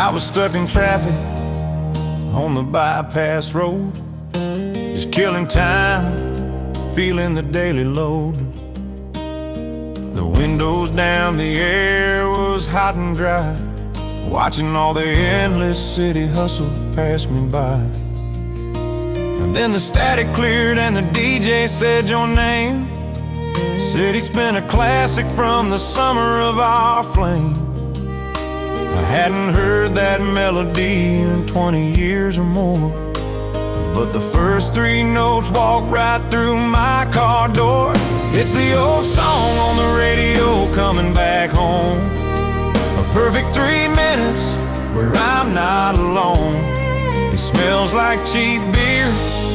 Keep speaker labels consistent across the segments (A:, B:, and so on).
A: I was stuck in traffic on the bypass road, just killing time, feeling the daily load. The windows down, the air was hot and dry, watching all the endless city hustle pass me by. And then the static cleared and the DJ said your name. Said it's been a classic from the summer of our flame. I hadn't heard that melody in 20 years or more, but the first three notes walked right through my car door. It's the old song on the radio coming back home, a perfect 3 minutes where I'm not alone. It smells like cheap beer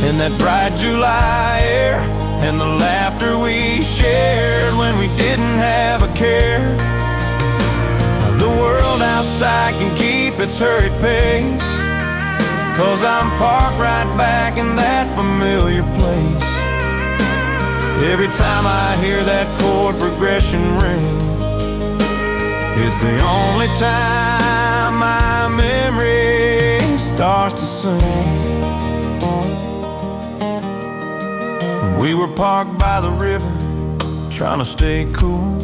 A: in that bright July air, and the laughter we shared when we didn't have a care. The world outside can keep its hurried pace, 'cause I'm parked right back in that familiar place. Every time I hear that chord progression ring, it's the only time my memory starts to sing. We were parked by the river, trying to stay cool,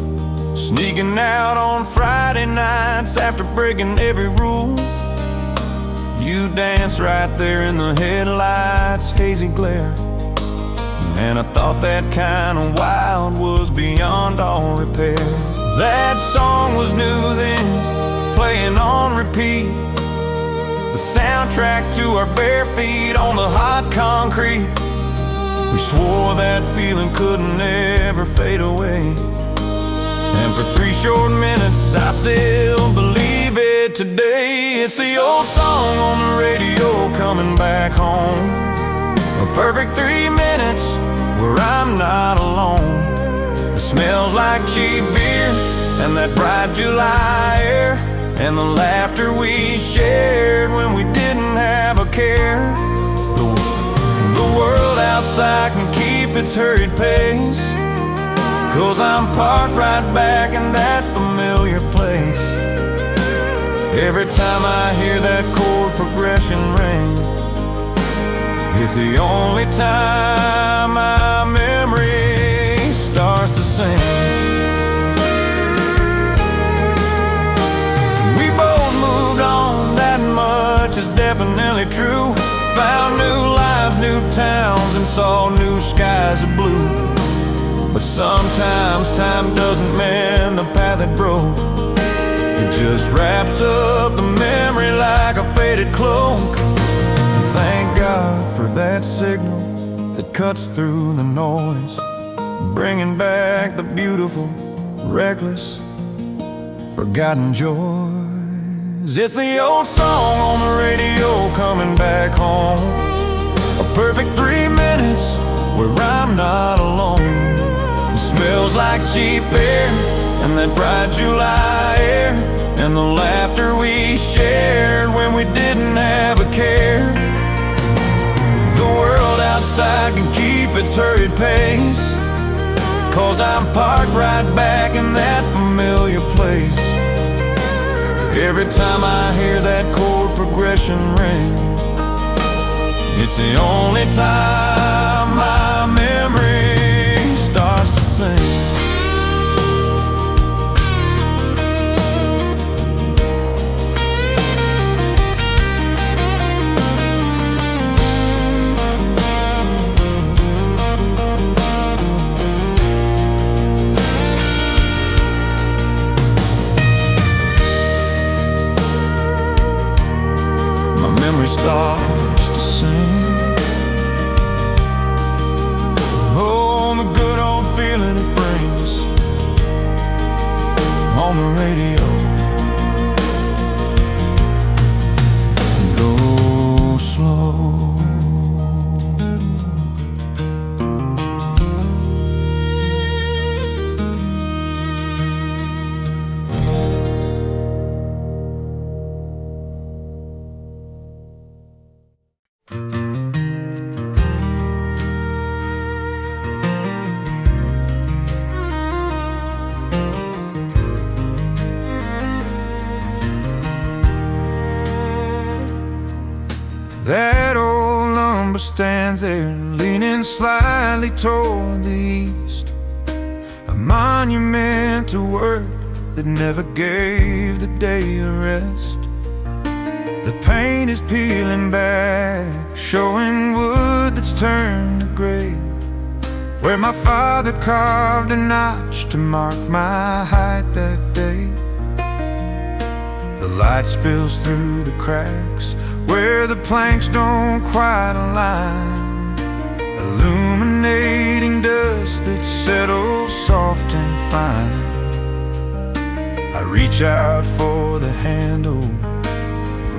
A: sneaking out on Friday nights after breaking every rule. You danced right there in the headlights' hazy glare, and I thought that kind of wild was beyond all repair. That song was new then, playing on repeat, the soundtrack to our bare feet on the hot concrete. We swore that feeling couldn't ever fade away, and for 3 short minutes I still believe it today. It's the old song on the radio coming back home, a perfect 3 minutes where I'm not alone. It smells like cheap beer and that bright July air, and the laughter we shared when we didn't have a care. The world outside can keep its hurried pace, 'cause I'm parked right back in that familiar place. Every time I hear that chord progression ring, it's the only time my memory starts to sing. We both moved on, that much is definitely true. Found new lives, new towns, and saw new skies of blue. But sometimes time doesn't mend the path it broke. It just wraps up the memory like a faded cloak. And thank God for that signal that cuts through the noise, bringing back the beautiful, reckless, forgotten joys. It's the old song on the radio coming back home, a perfect 3 minutes where I'm not alone. It smells like cheap air and that bright July air, and the laughter we shared when we didn't have a care. The world outside can keep its hurried pace, 'cause I'm parked right back in that familiar place. Every time I hear that chord progression ring, it's the only time my memory starts to sing. Memory starts to sing. lumber stands there, leaning slightly toward the east, a monument to work that never gave the day a rest. The paint is peeling back, showing wood that's turned to gray, where my father carved a notch to mark my height that day. The light spills through the cracks where the planks don't quite align, illuminating dust that settles soft and fine. I reach out for the handle,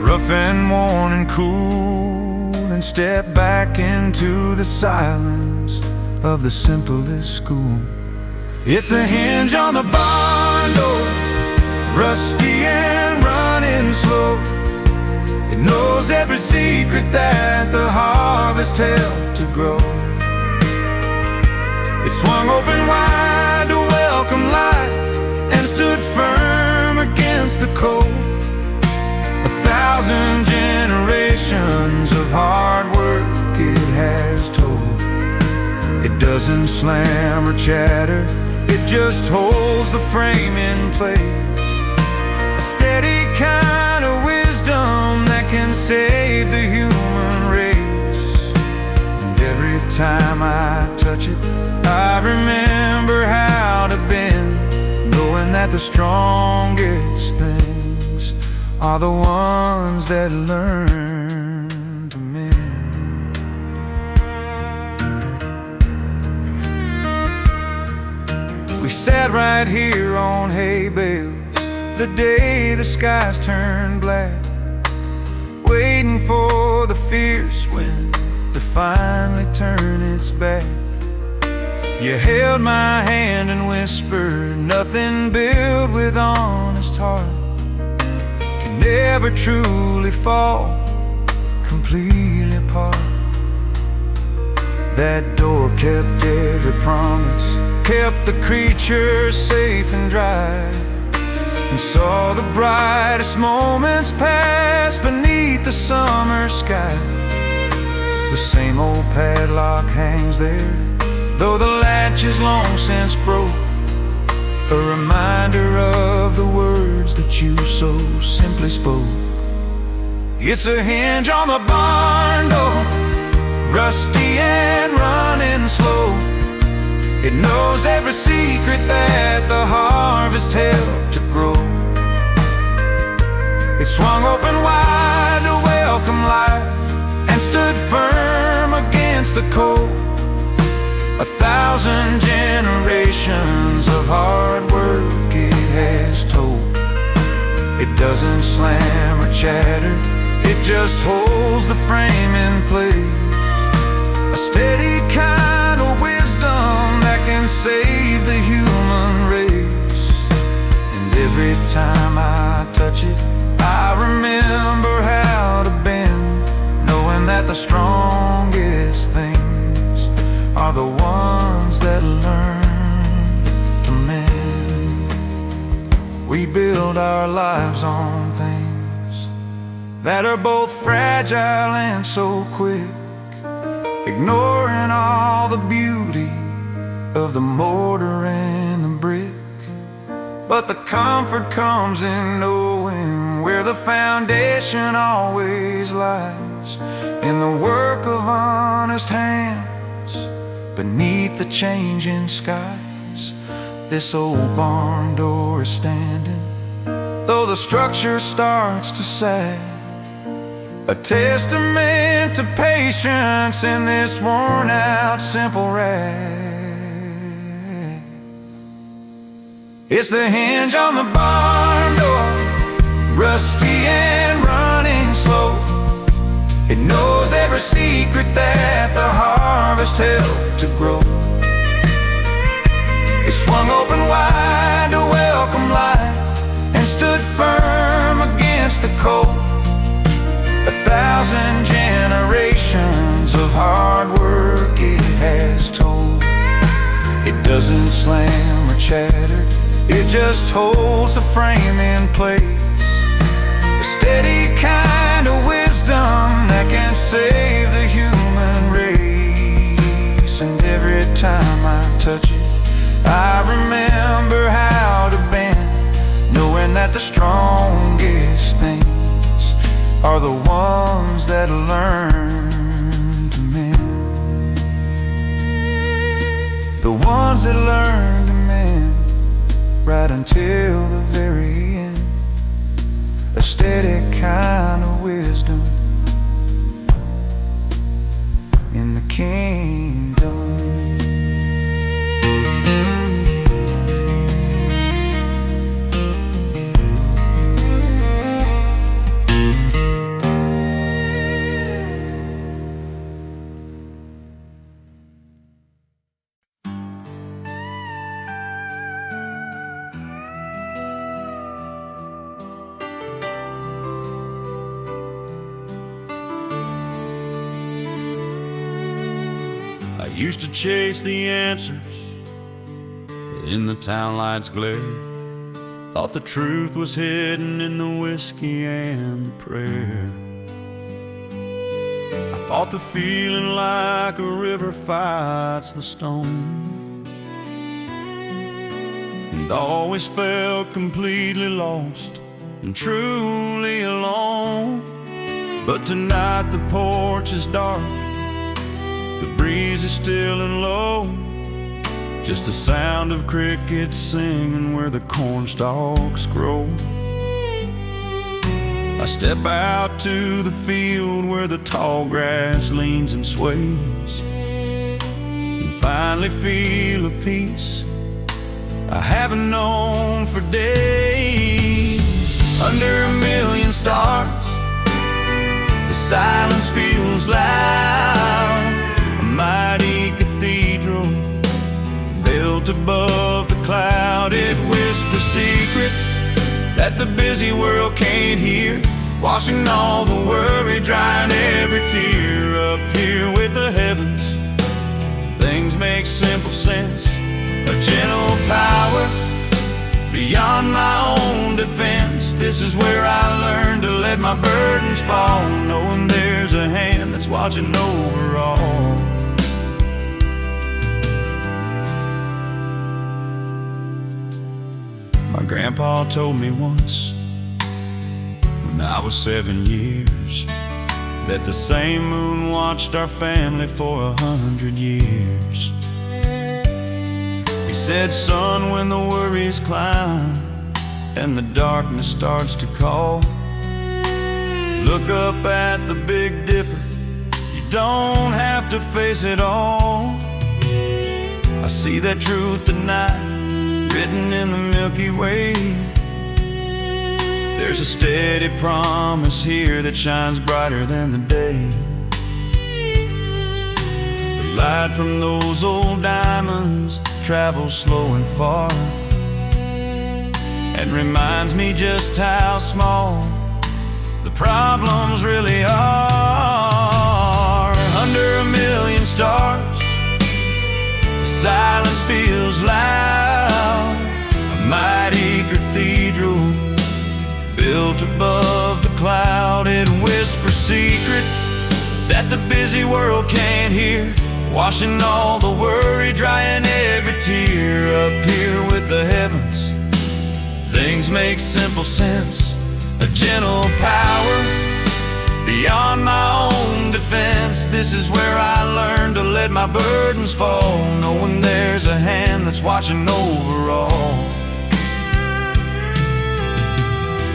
A: rough and worn and cool, and step back into the silence of the simplest school. It's a hinge on the barn door, rusty and running slow. It knows every secret that the harvest helped to grow. It swung open wide to welcome life and stood firm against the cold. 1,000 generations of hard work it has told. It doesn't slam or chatter, it just holds the frame in place. A steady kind of wisdom that can save the human race. And every time I touch it, I remember how to bend, knowing that the strongest things are the ones that learn to mend. We sat right here on hay bales the day the skies turned black, waiting for the fierce wind to finally turn its back. You held my hand and whispered, nothing built with honest heart can never truly fall completely apart. That door kept every promise, kept the creatures safe and dry, and saw the brightest moments pass beneath the summer sky. The same old padlock hangs there, though the latch is long since broke, a reminder of the words that you so simply spoke. It's a hinge on the barn door, rusty and running slow. It knows every secret that the harvest helped to grow. It swung open wide to welcome life and stood firm against the cold. 1,000 generations of hard work it has told. It doesn't slam or chatter, it just holds the frame in place. A steady kind of wisdom that can save the human race. And every time I touch it, I remember how to bend, knowing that the strongest things are the ones that learn to mend. We build our lives on things that are both fragile and so quick, ignoring all the beauty of the mortar and the brick. But the comfort comes in knowing where the foundation always lies, in the work of honest hands beneath the changing skies. This old barn door is standing, though the structure starts to sag, a testament to patience in this worn-out simple rag. It's the hinge on the barn door, rusty and running slow. It knows every secret that the harvest helped to grow. It swung open wide to welcome life and stood firm against the cold. 1,000 generations of hard work it has told. It doesn't slam or chatter, it just holds the frame in place. A steady kind of wisdom that that can save the human race. And every time I touch it, I remember how to bend, knowing that the strongest things are the ones that learn to mend. The ones that learn to mend right until the very end. A steady kind of wisdom in the kingdom.
B: I used to chase the answers in the town lights' glare. Thought the truth was hidden in the whiskey and the prayer. I fought the feeling like a river fights the stone, and always felt completely lost and truly alone. But tonight the porch is dark, the breeze is still and low, just the sound of crickets singing where the cornstalks grow. I step out to the field where the tall grass leans and sways, and finally feel a peace I haven't known for days. Under 1,000,000 stars, the silence feels loud. A mighty cathedral built above the cloud. It whispers secrets that the busy world can't hear, washing all the worry, drying every tear. Up here with the heavens, things make simple sense. A gentle power beyond my own defense. This is where I learned to let my burdens fall, knowing there's a hand that's watching over all. My grandpa told me once, when I was 7 years, that the same moon watched our family for 100 years. He said, son, when the worries climb and the darkness starts to call, look up at the Big Dipper, you don't have to face it all. I see that truth tonight, written in the Milky Way. There's a steady promise here that shines brighter than the day. The light from those old diamonds travels slow and far, and reminds me just how small the problems really are. Under 1,000,000 stars, the silence feels loud. A mighty cathedral built above the cloud. It whispers secrets that the busy world can't hear, washing all the worry, drying every tear. Up here with the heavens, things make simple sense. A gentle power beyond my own defense. This is where I learned to let my burdens fall, knowing there's a hand that's watching over all.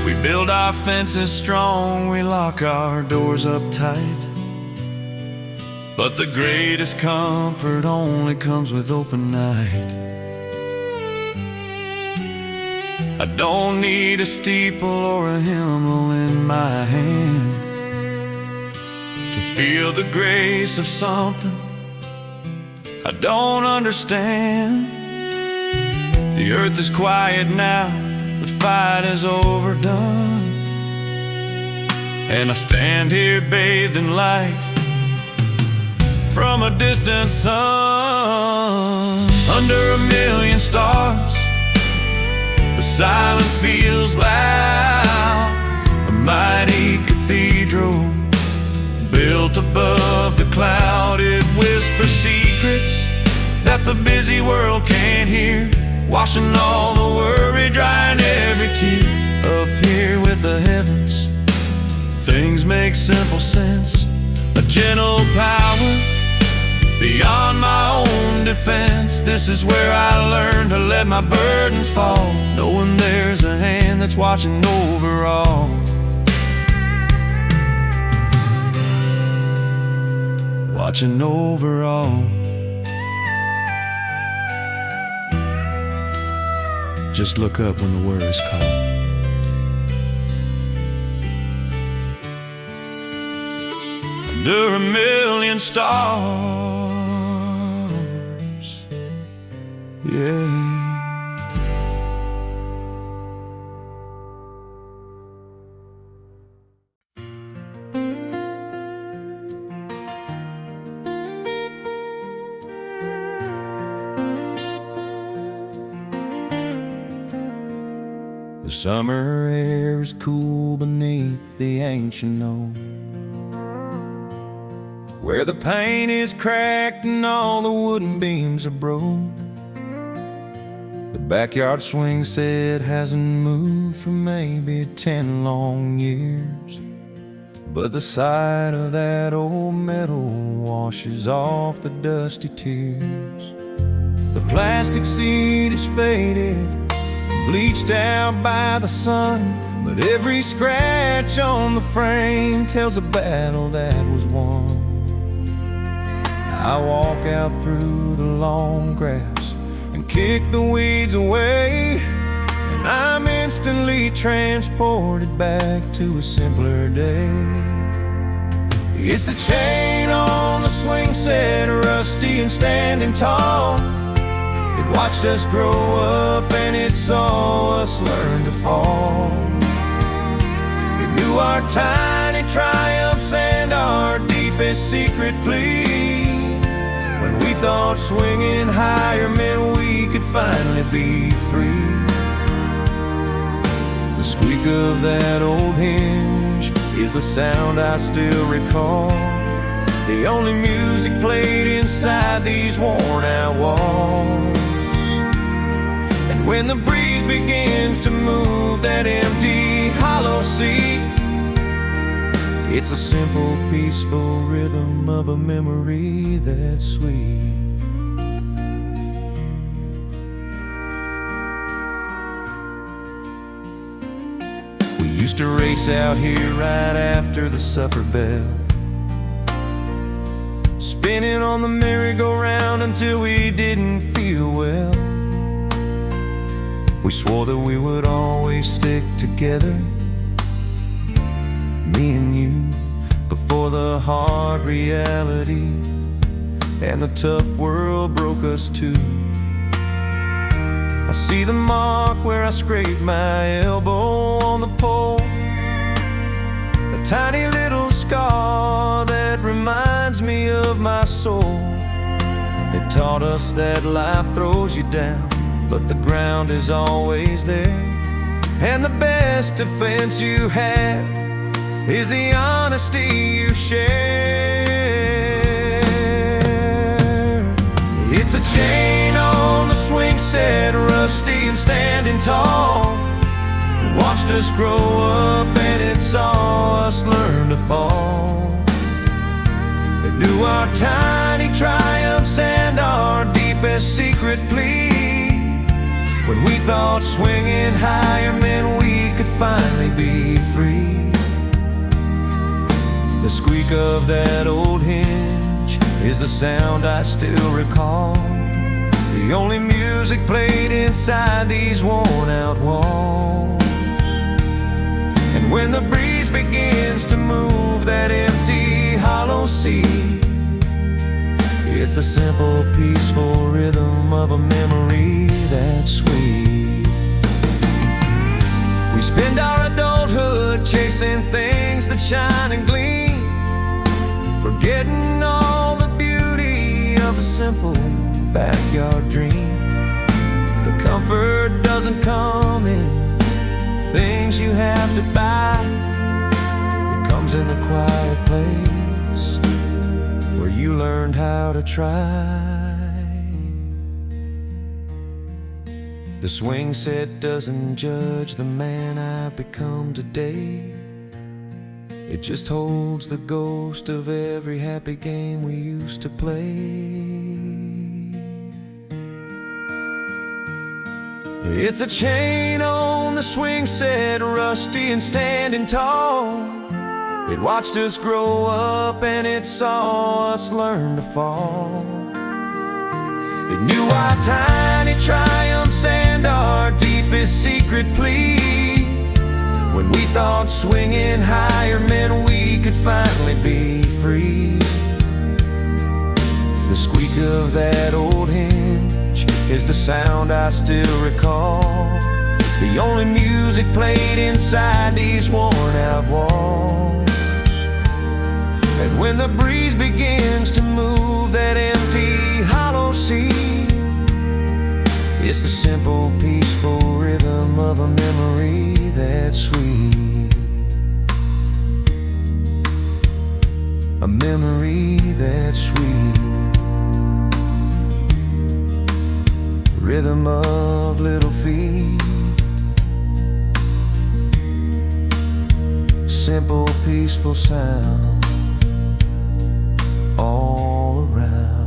B: We build our fences strong, we lock our doors up tight, but the greatest comfort only comes with open night. I don't need a steeple or a hymnal in my hand to feel the grace of something I don't understand. The earth is quiet now, the fight is overdone, and I stand here bathed in light from a distant sun. Under 1,000,000 stars, the silence feels loud. A mighty cathedral above the cloud. It whispers secrets that the busy world can't hear, washing all the worry, drying every tear. Up here with the heavens, things make simple sense. A gentle power beyond my own defense. This is where I learned to let my burdens fall, knowing there's a hand that's watching over all. Watching over all. Just look up when the word is called. Under a million stars, yeah. The summer air is cool beneath the ancient oak, where the paint is cracked and all the wooden beams are broke. The backyard swing set hasn't moved for maybe 10 long years, but the sight of that old metal washes off the dusty tears. The plastic seat is faded, bleached out by the sun, but every scratch on the frame tells a battle that was won. I walk out through the long grass and kick the weeds away, and I'm instantly transported back to a simpler day. It's the chain on the swing set, rusty and standing tall. It watched us grow up and it saw us learn to fall. It knew our tiny triumphs and our deepest secret plea, when we thought swinging higher meant we could finally be free. The squeak of that old hinge is the sound I still recall, the only music played inside these worn out walls. And when the breeze begins to move that empty hollow seat, it's a simple, peaceful rhythm of a memory that's sweet. We used to race out here right after the supper bell, spinning on the merry-go-round until we didn't feel well. We swore that we would always stick together, me and you, before the hard reality and the tough world broke us too. I see the mark where I scraped my elbow on the pole, a tiny little scar that reminds me of my soul. It taught us that life throws you down, but the ground is always there, and the best defense you have is the honesty you share. It's a chain on the swing set, rusty and standing tall. It watched us grow up and it saw us learn to fall. It knew our tiny triumphs and our deepest secret plea, when we thought swinging higher meant we could finally be free. The squeak of that old hinge is the sound I still recall, the only music played inside these worn out walls. And when the breeze begins to move that empty hollow sea, it's a simple, peaceful rhythm of a memory that's sweet. We spend our adulthood chasing things that shine and gleam, forgetting all the beauty of a simple backyard dream. The comfort doesn't come in things you have to buy, it comes in the quiet place
A: you learned how to try. The swing set doesn't judge the man I've become today. It just holds the ghost of every happy game we used to play. It's a chain on the swing set, rusty and standing tall. It watched us grow up and it saw us learn to fall. It knew our tiny triumphs and our deepest secret plea, when we thought swinging higher meant we could finally be free. The squeak of that old hinge is the sound I still recall, the only music played inside these worn out walls. And when the breeze begins to move that empty hollow sea, it's the simple peaceful rhythm of a memory that's sweet. A memory that's sweet. Rhythm of little feet. Simple peaceful sound all around.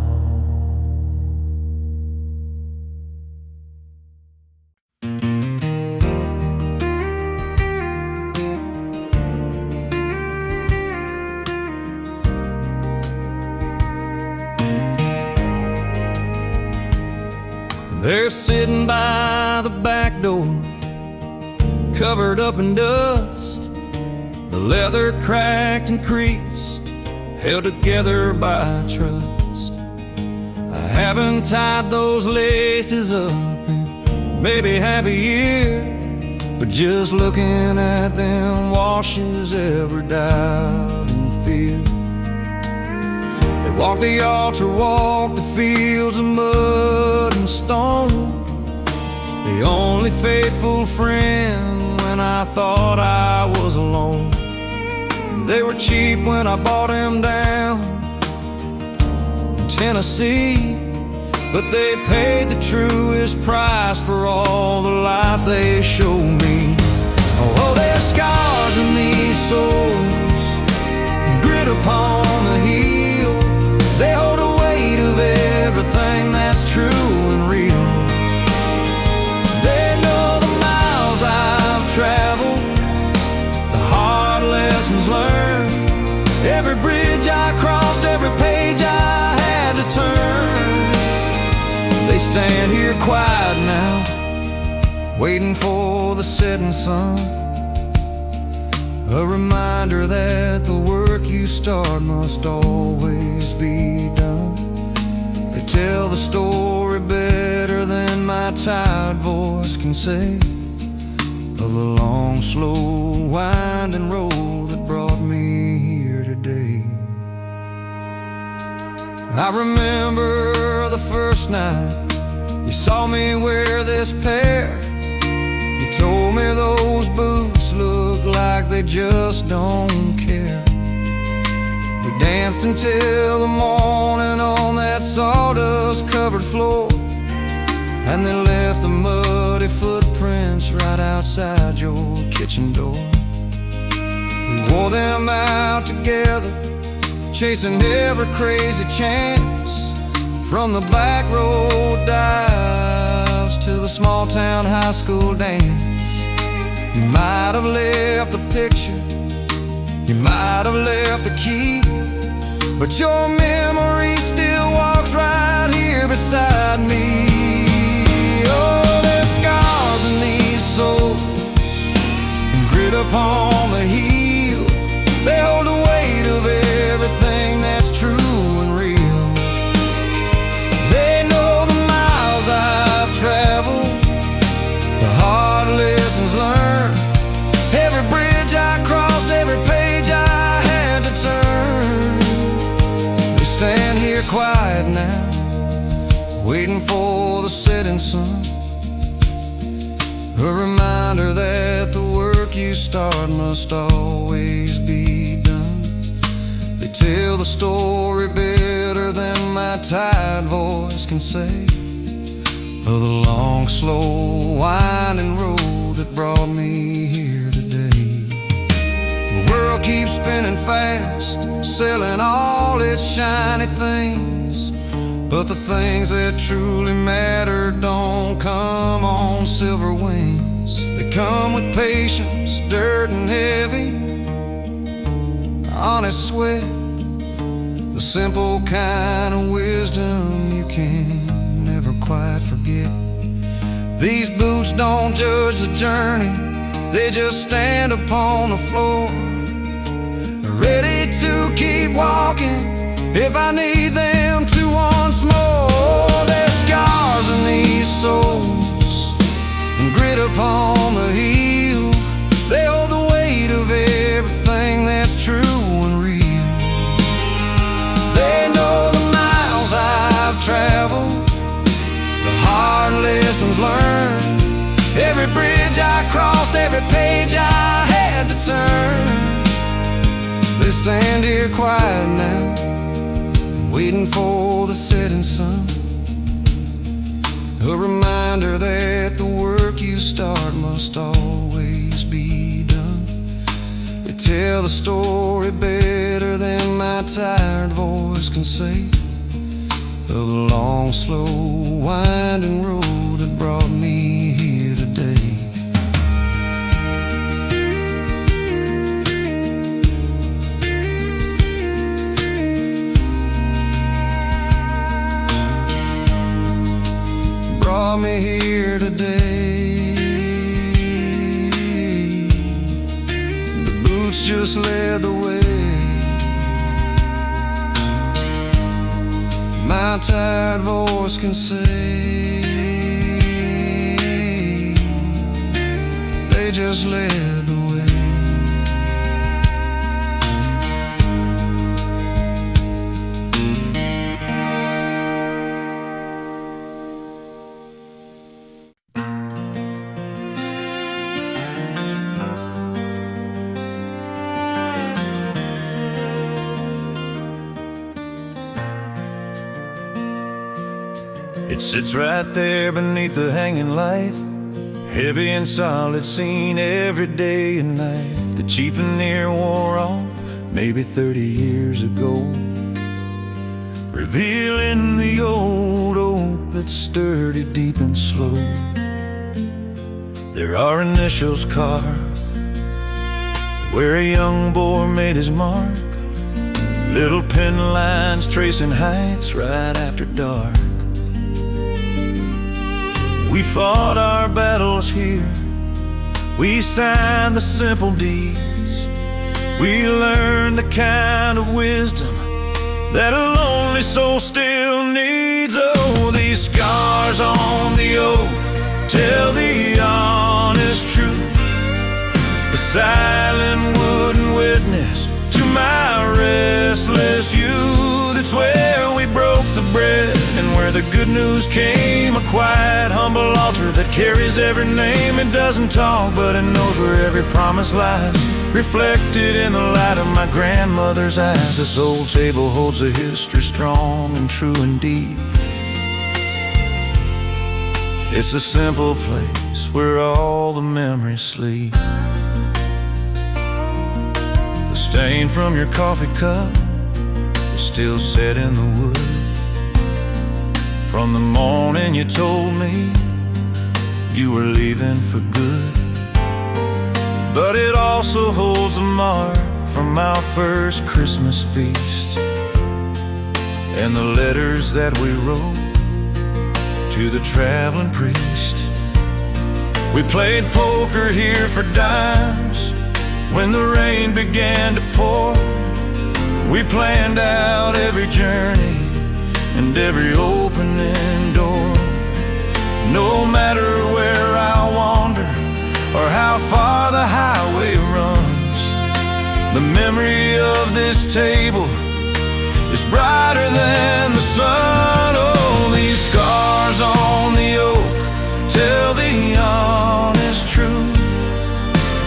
B: They're sitting by the back door, covered up in dust, the leather cracked and creased, held together by trust. I haven't tied those laces up in maybe half a year, but just looking at them washes every doubt and fear. They walk the altar, walk the fields of mud and stone, the only faithful friend when I thought I was alone. They were cheap when I bought them down in Tennessee, but they paid the truest price for all the life they showed me. Oh, there's scars in these souls, grit upon the heel. They hold the weight of everything that's true and real. They know the miles I've traveled, the hard lessons learned, every bridge I crossed, every page I had to turn. They stand here quiet now, waiting for the setting sun, a reminder that the work you start must always be done. They tell the story better than my tired voice can say, of the long, slow, winding road that brought me here today. I remember the first night you saw me wear this pair. You told me those boots look like they just don't care. We danced until the morning on that sawdust-covered floor, and they left the muddy footprints right outside your kitchen door. We wore them out together, chasing every crazy chance, from the back road dives to the small town high school dance. You might have left the picture, you might have left the key, but your memory still walks right here beside me. Oh, there's scars in these souls, and grit upon the heel. They hold the weight of everything that's true and real. They know the miles I've traveled, the hard lessons learned, every bridge I crossed, every page I had to turn. They stand here quiet now, waiting for the setting sun, a reminder that the work you start must always be done. They tell the story better my tired voice can say of the long, slow, winding road that brought me here today. The world keeps spinning fast, selling all its shiny things, but the things that truly matter don't come on silver wings. They come with patience, dirt and heavy, honest sweat, the simple kind of wisdom you can never quite forget. These boots don't judge the journey, they just stand upon the floor, ready to keep walking if I need them to once more. There's scars in these souls and grit upon the heel. They hold the weight of everything that's true and real. They know the miles I've traveled, the hard lessons learned, every bridge I crossed, every page I had to turn. They stand here quiet now, waiting for the setting sun, a reminder that the work you start must always be done. They tell the story better than my tired voice can say of the long, slow, winding road that brought me here today. Brought me here today. The boots just led the way. My tired voice can say they just led the way.
A: It sits right there beneath the hanging light, heavy and solid, seen every day and night. The cheap veneer wore off maybe 30 years ago, revealing the old oak that's sturdy, deep and slow. There are initials carved where a young boy made his mark, little pen lines tracing heights right after dark. We fought our battles here, we signed the simple deeds, we learned the kind of wisdom that a lonely soul still needs. Oh, these scars on the oak tell the honest truth, the silent wooden witness to my restless youth. It's where we broke the bread and where the good news came, a quiet, humble altar that carries every name. It doesn't talk, but it knows where every promise lies, reflected in the light of my grandmother's eyes. This old table holds a history strong and true and deep. It's a simple place where all the memories sleep. The stain from your coffee cup is still set in the wood from the morning you told me you were leaving for good. But it also holds a mark from our first Christmas feast and the letters that we wrote to the traveling priest. We played poker here for dimes when the rain began to pour. We planned out every journey and every opening door. No matter where I wander or how far the highway runs, the memory of this table is brighter than the sun. Oh, these scars on the oak tell the honest truth,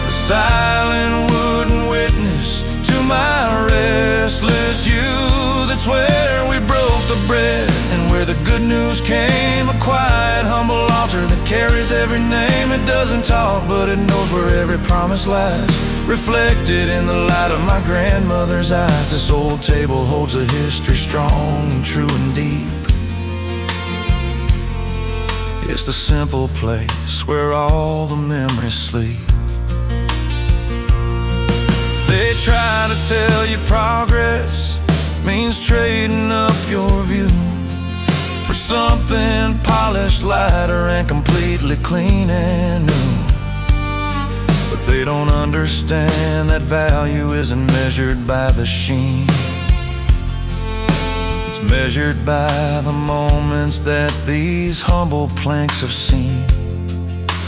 A: the silent wooden witness to my restless youth. It's where we broke the bread
B: where the good news came. A quiet, humble altar that carries every name. It doesn't talk, but it knows where every promise lies, reflected in the light of my grandmother's eyes. This old table holds a history strong and true and deep. It's the simple place where all the memories sleep. They try to tell you progress means trading up your view for something polished, lighter, and completely clean and new. But they don't understand that value isn't measured by the sheen. It's measured by the moments that these humble planks have seen.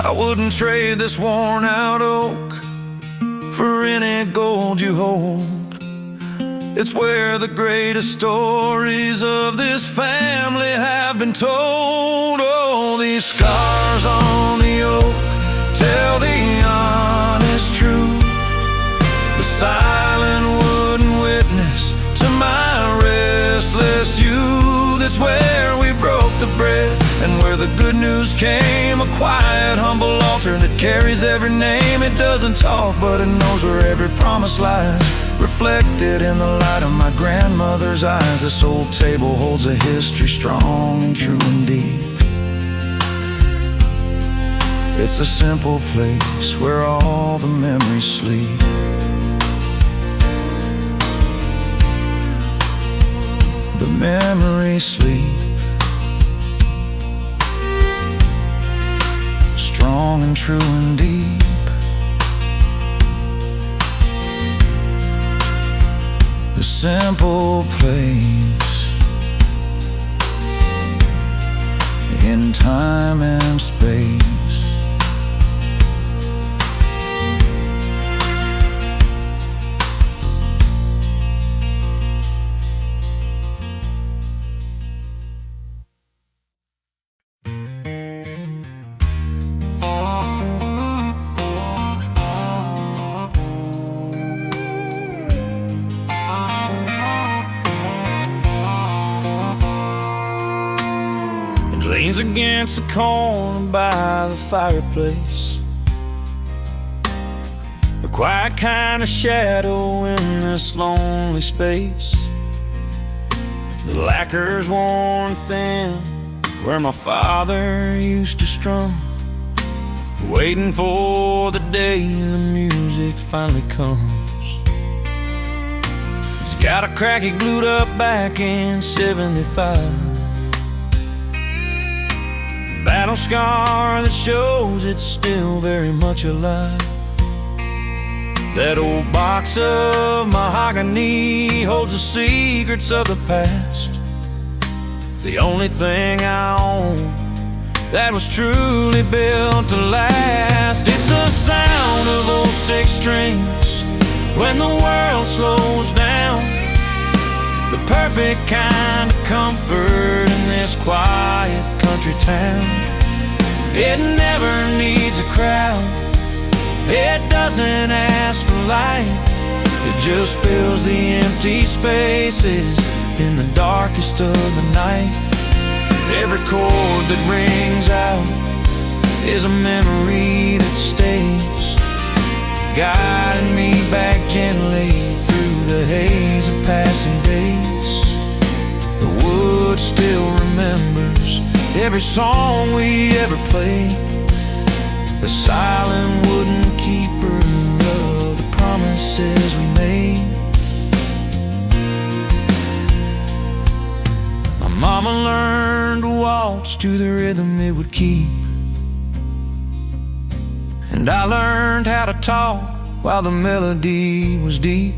B: I wouldn't trade this worn out oak for any gold you hold. It's where the greatest stories of this family have been told. Oh, these scars on the oak tell the honest truth. The silent wooden witness to my restless youth. It's where we broke the bread and where the good news came. A quiet, humble altar that carries every name. It doesn't talk, but it knows where every promise lies, reflected in the light of my grandmother's eyes. This old table holds a history strong and true and deep. It's a simple place where all the memories sleep. The memories sleep, strong and true and deep. The simple place in time and space. Leans against the corner by the fireplace, a quiet kind of shadow in this lonely space. The lacquer's worn thin where my father used to strum, waiting for the day the music finally comes. He's got a crack he glued up back in '75, battle scar that shows it's still very much alive. That old box of mahogany holds the secrets of the past. The only thing I own that was truly built to last. It's the sound of old six strings when the world slows down, the perfect kind of comfort in this quiet country town. It never needs a crowd, it doesn't ask for light. It just fills the empty spaces in the darkest of the night. Every chord that rings out is a memory that stays, guiding me back gently through the haze of passing days. The wood still remembers every song we ever played, the silent wooden keeper of the promises we made. My mama learned to waltz to the rhythm it would keep, and I learned how to talk while the melody was deep.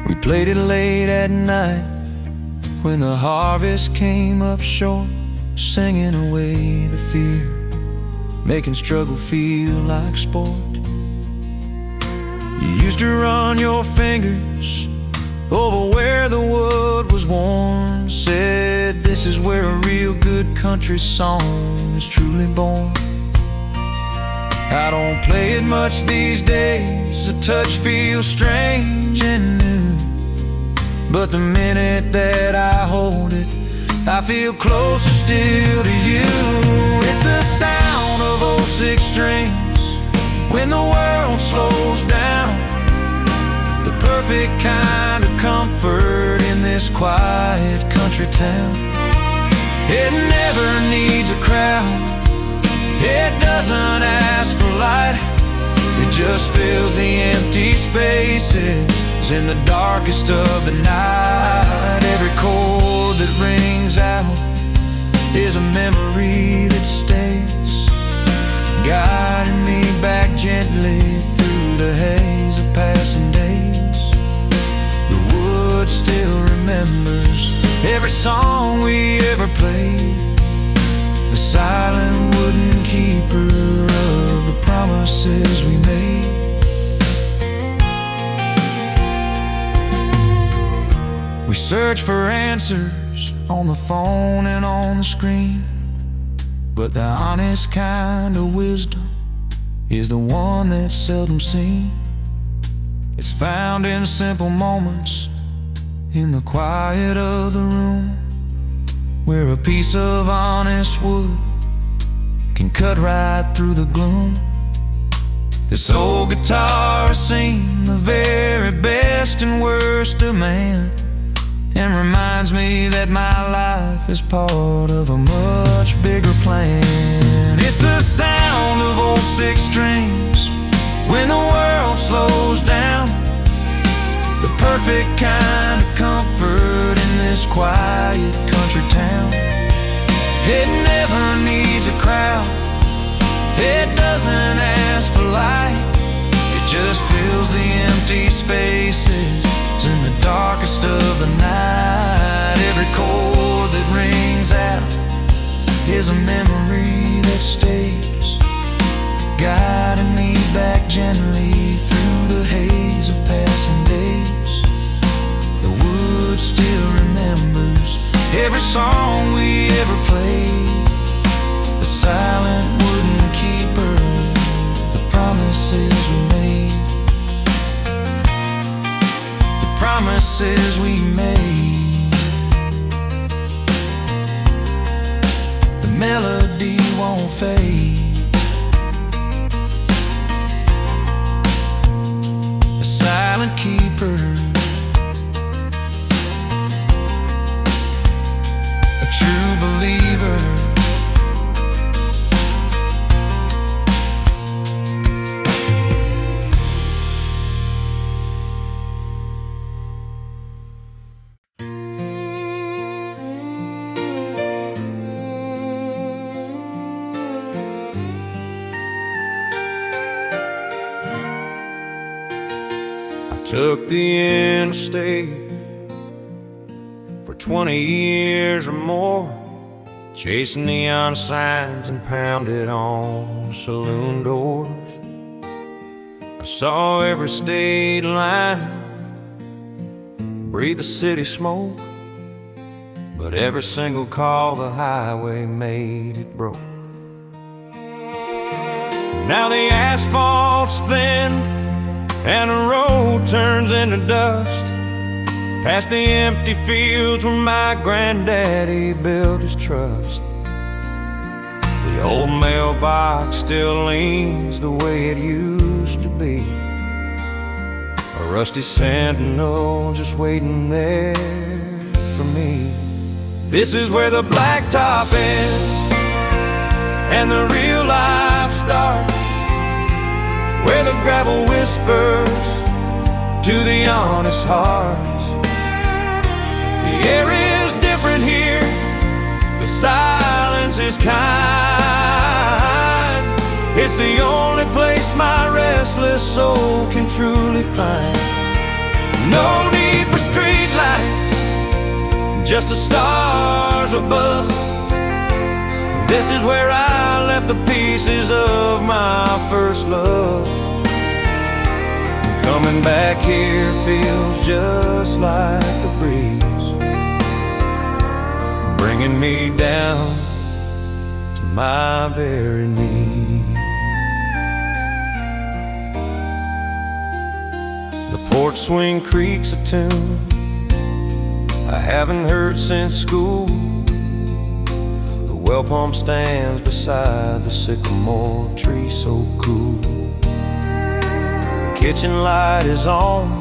B: We played it late at night when the harvest came up short, singing away the fear, making struggle feel like sport. You used to run your fingers over where the wood was worn, said this is where a real good country song is truly born. I don't play it much these days, the touch feels strange and new, but the minute that I hold it,
A: I feel closer still to you. It's the sound of old six strings when the world slows down. The perfect kind of comfort in this quiet country town. It never needs a crowd. It doesn't ask for light. It just fills the empty spaces in the darkest of the night. Every chord that rings out is a memory that stays, guiding me back gently through the haze of passing days. The wood still remembers every song we ever played, the silent wooden keeper of the promises we made. We search for answers on the phone and on the screen, but the honest kind of wisdom is the one that's seldom seen. It's found in simple moments, in the quiet of the room, where a piece of honest wood can cut right through the gloom. This old guitar has seen the very best and worst of man, and reminds me that my life is part of a much bigger plan. It's the sound of old six strings when the world slows down. The perfect kind of comfort in this quiet country town. It never needs a crowd. It doesn't ask for light. It just fills the empty spaces in the darkest of the night. Every chord that rings out is a memory that stays, guiding me back gently through the haze of passing days. The wood still remembers every song we ever played, the silent wooden keeper, the promises we made. Promises we made. The melody won't fade. A silent keeper, a true believer. Took the interstate for 20 years or more, chasing neon signs and pounded on saloon doors. I saw every state line, breathed the city smoke, but every single call the highway made it broke. Now the asphalt's thin and the road turns into dust, past the empty fields where my granddaddy built his trust. The old mailbox still leans the way it used to be, a rusty sentinel just waiting there for me. This is where the blacktop ends and the real life starts, where the gravel whispers to the honest hearts. The air is different here, the silence is kind. It's the only place my restless soul can truly find. No need for street lights, just the stars above. This is where I left the pieces of my first love. Coming back here feels just like the breeze, bringing me down to my very knees. The porch swing creaks a tune I haven't heard since school. well pump stands beside the sycamore tree so cool. The kitchen light is on,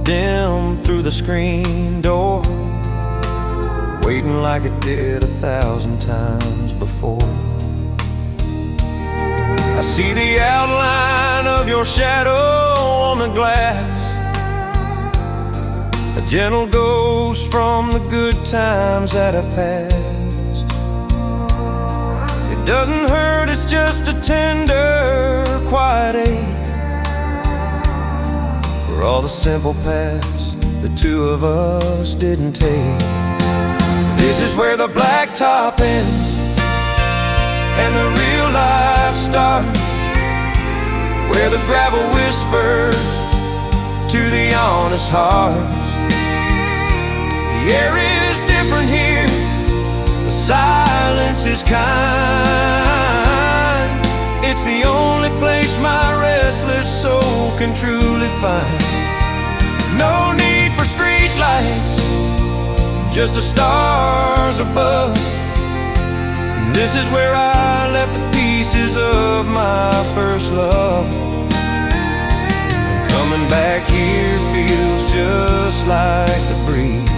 A: dim through the screen door, waiting like it did 1,000 times before. I see the outline of your shadow on the glass, a gentle ghost from the good times that have passed. It doesn't hurt, it's just a tender, quiet ache for all the simple past the two of us didn't take. This is where the blacktop ends and the real life starts, where the gravel whispers to the honest hearts. The air is different here, the silence is kind. It's the only place my restless soul can truly find. No need for street lights, just the stars above. This is where I left the pieces of my first love. Coming back here feels just like the breeze,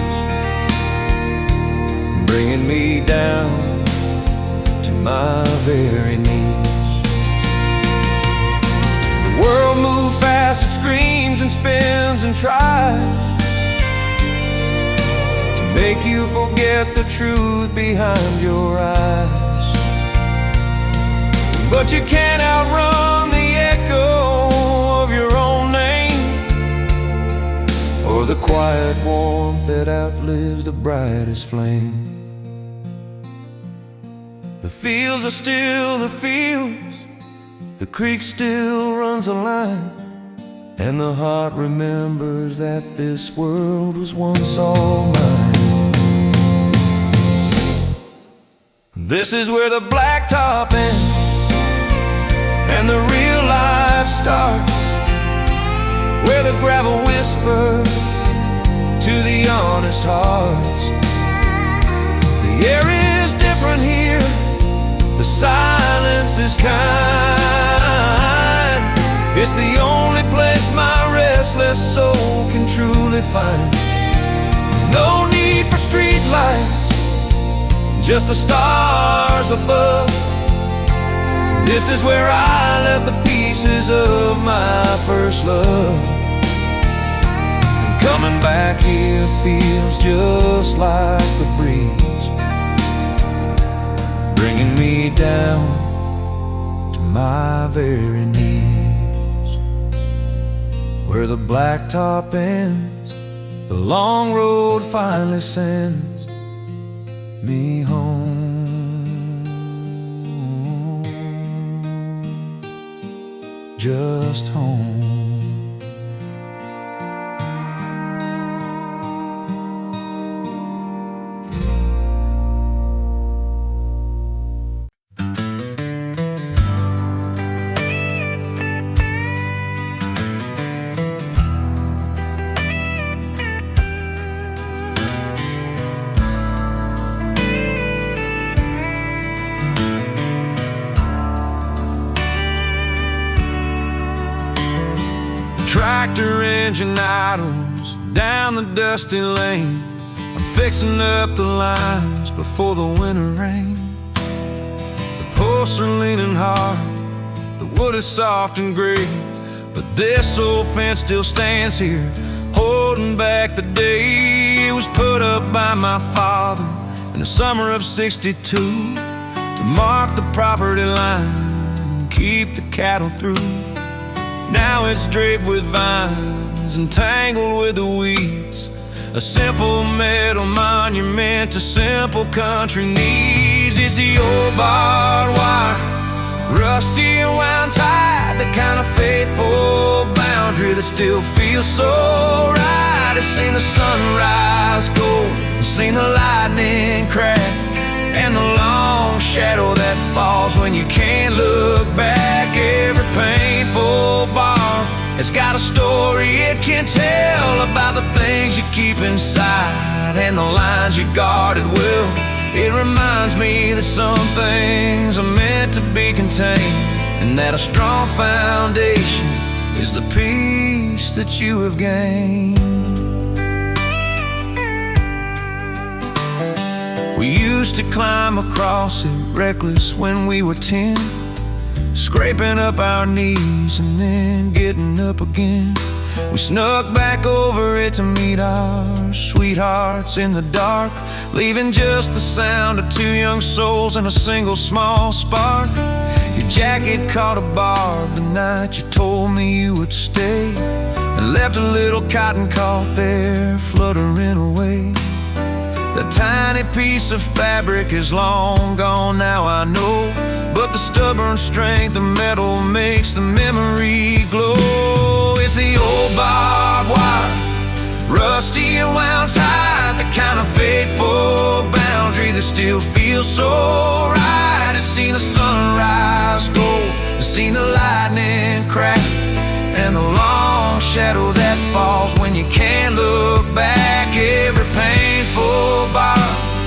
A: bringing me down to my very knees. The world moves fast, it screams and spins and tries to make you forget the truth behind your eyes. But you can't outrun the echo of your own name, or the quiet warmth that outlives the brightest flame. The fields are still the fields, the creek still runs a line, and the heart remembers that this world was once all mine. This is where the blacktop ends and the real life starts, where the gravel whispers to the honest hearts. The air is different here, the silence is kind. It's the only place my restless soul can truly find. No need for street lights, just the stars above. This is where I left the pieces of my first love. And coming back here feels just like the breeze, bringing me down to my very knees. Where the blacktop ends, the long road finally sends me home. Just home. Tractor engine idles down the dusty lane. I'm fixing up the lines before the winter rain. The posts are leaning hard, the wood is soft and gray, but this old fence still stands here, holding back the day it was put up by my father in the summer of '62 to mark the property line and keep the cattle through. Now it's draped with vines and tangled with the weeds, a simple metal monument to simple country needs. It's the old barbed wire, rusty and wound tight, the kind of faithful boundary that still feels so right. It's seen the sunrise gold, it's seen the lightning crack, and the long shadow that falls when you can't look back. Every painful bar has got a story it can tell about the things you keep inside and the lines you guarded well. It reminds me that some things are meant to be contained, and that a strong foundation is the peace that you have gained. We used to climb across it reckless when we were 10, scraping up our knees and then getting up again. We snuck back over it to meet our sweethearts in the dark, leaving just the sound of two young souls and a single small spark. Your jacket caught a barb the night you told me you would stay, and left a little cotton caught there fluttering away. The tiny piece of fabric is long gone now, I know, but the stubborn strength of metal makes the memory glow. It's the old barbed wire, rusty and wound tight, the kind of fateful boundary that still feels so right. It's seen the sunrise gold, it's seen the lightning crack, and the long shadow that falls when you can't look back. Every painful bar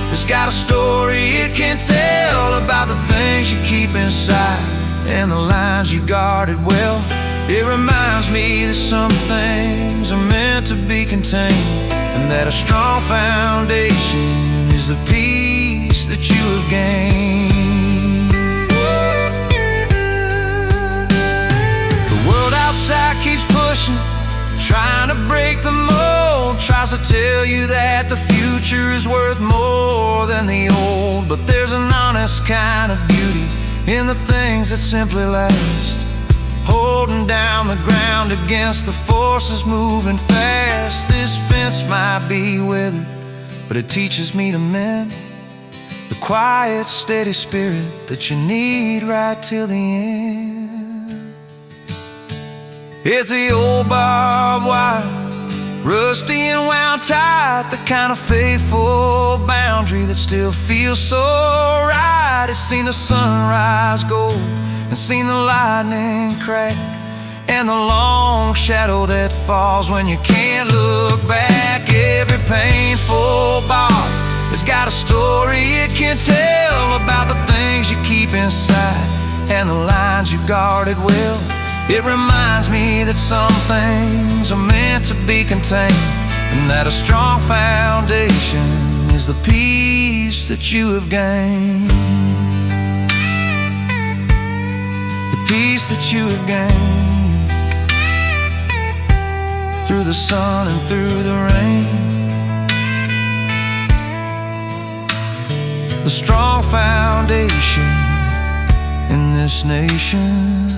A: has got a story it can tell about the things you keep inside and the lines you guarded well. It reminds me that some things are meant to be contained, and that a strong foundation is the peace that you have gained. The world outside keeps pushing, trying to break the mold, tries to tell you that the future is worth more than the old. But there's an honest kind of beauty in the things that simply last, holding down the ground against the forces moving fast. This fence might be withered, but it teaches me to mend the quiet, steady spirit that you need right till the end. It's the old barbed wire, rusty and wound tight, the kind of faithful boundary that still feels so right. It's seen the sunrise gold and seen the lightning crack, and the long shadow that falls when you can't look back. Every painful bar has got a story it can tell about the things you keep inside and the lines you guarded well. It reminds me that some things are meant to be contained, and that a strong foundation is the peace that you have gained. The peace that you have gained through the sun and through the rain. The strong foundation in this nation.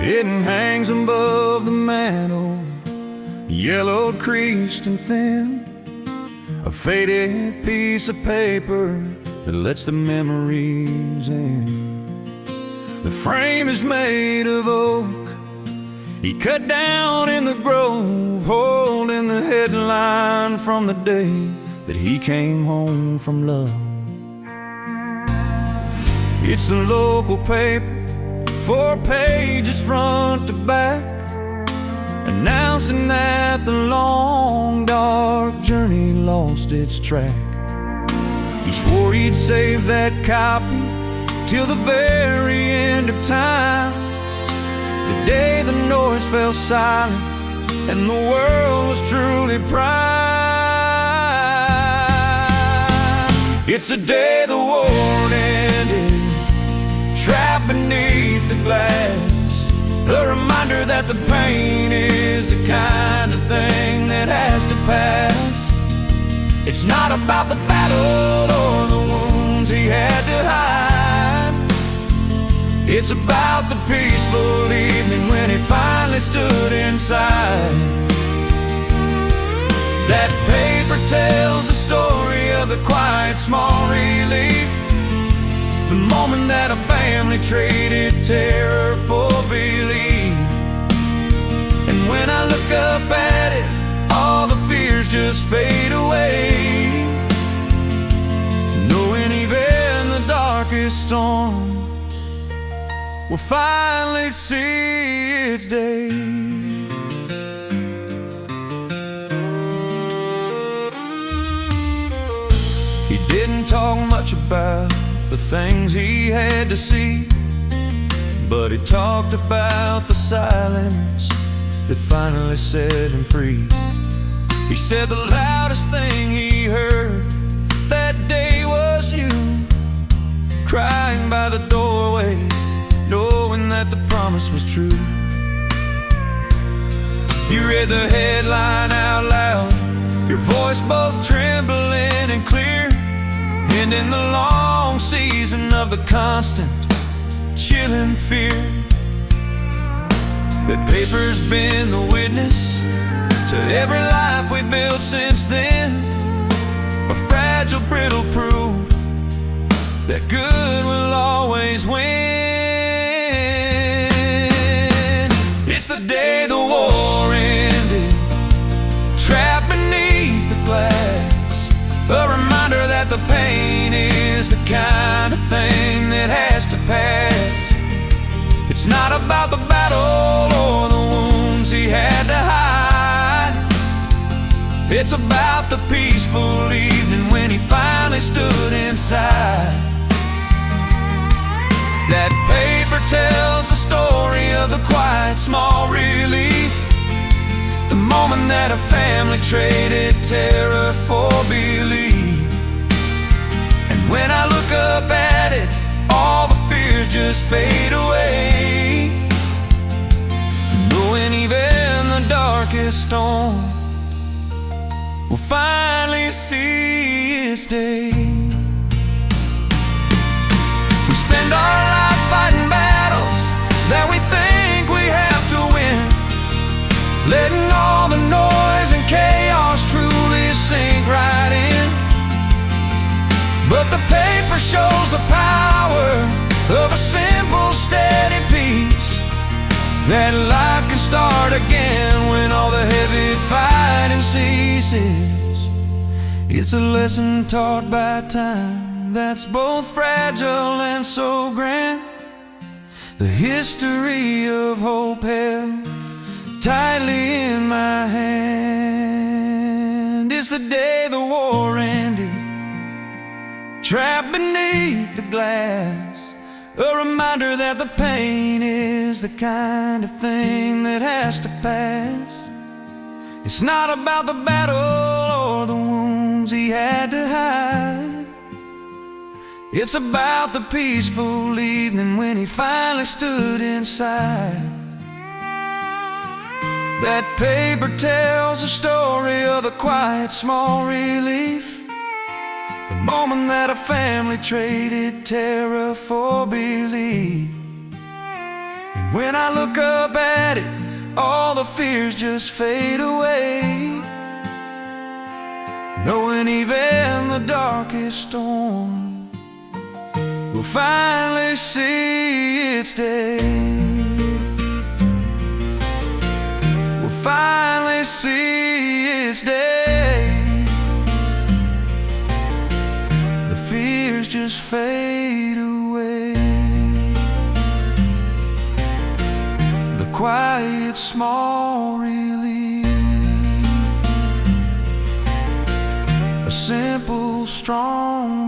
B: It hangs above the mantel, yellowed, creased and thin, a faded piece of paper that lets the memories in. The frame is made of oak he cut down in the grove, holding the headline from the day that he came home from love. It's the local paper, 4 pages front to back, announcing that the long dark journey lost its track. He swore he'd save that copy till the very end of time, the day the noise fell silent and the world was truly prime. It's the day the war ended, trapped beneath the glass, a reminder that the pain is the kind of thing that has to pass. It's not about the battle or the wounds he had to hide, it's about the peaceful evening when he finally stood inside. That paper tells the story of the quiet small relief, the moment that a family traded terror for belief. And when I look up at it, all the fears just fade away, knowing even the darkest storm will finally see its day. He didn't talk much about the things he had to see, but he talked about the silence that finally set him free. He said the loudest thing he heard that day was you crying by the doorway, knowing that the promise was true. You read the headline out loud, your voice both trembling and clear, ending the long season of the constant chilling fear. That paper's been the witness to every life we built since then, a fragile, brittle proof that good will always win. It's the day the war ended, trapped beneath the glass, a reminder that the pain is the kind of thing that has to pass. It's not about the battle or the wounds he had to hide, it's about the peaceful evening when he finally stood inside. That paper tells the story of the quiet, small relief, the moment that a family traded terror for belief. And when I look up at it, all the fears just fade away, knowing even the darkest storm will finally see its day. We spend our lives fighting battles that we think we have to win, letting all the noise and chaos truly sink right in. But the paper shows the power of a simple, steady peace, that life can start again when all the heavy fighting ceases. It's a lesson taught by time that's both fragile and so grand, the history of hope held tightly in my hand. It's the day the war ended, trapped beneath the glass, a reminder that the pain is the kind of thing that has to pass. It's not about the battle or the wounds he had to hide, it's about the peaceful evening when he finally stood inside. That paper tells the story of the quiet, small relief, the moment that a family traded terror for belief. And when I look up at it, all the fears just fade away, knowing even the darkest storm will finally see its day, will finally see its day. The fears just fade away, the quiet, small relief, a simple, strong